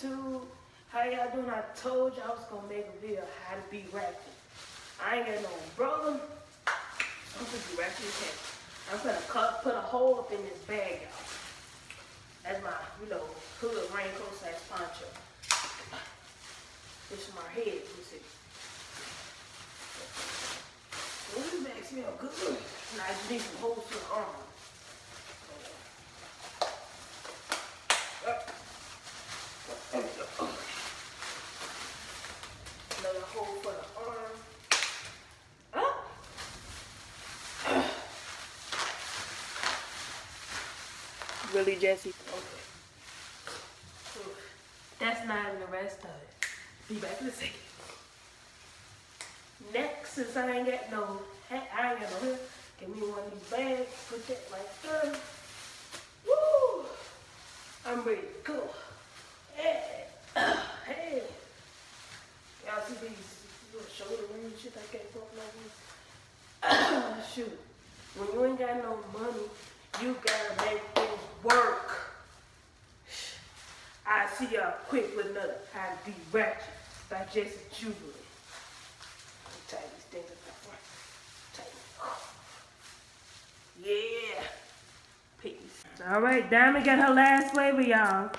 YouTube. How y'all doing? I told y'all I was gonna make a video how to be ratchet. I ain't got no brother. I'm gonna be ratchet as heck. I'm gonna put a hole up in this bag, y'all. That's my, hood raincoat / poncho. This is my head, you see. Well, this bag smells good. Now I just need some holes to the arm. Another hole for the arm. Really, Jesse? Okay. That's not even the rest of it. Be back in a second. Next, since I ain't got no hair, give me one of these bags, put that like that. Woo! I'm ready to go. Hey! Hey! Y'all see these little shoulder rings shit I can't put no with? Shoot. When you ain't got no money, you gotta make things work. I'll see y'all quick with another How to Be Ratchet by Jesse Jubilee. Tighten these things up that front. Tighten. Yeah. Peace. Alright, Diamond got her last flavor, y'all.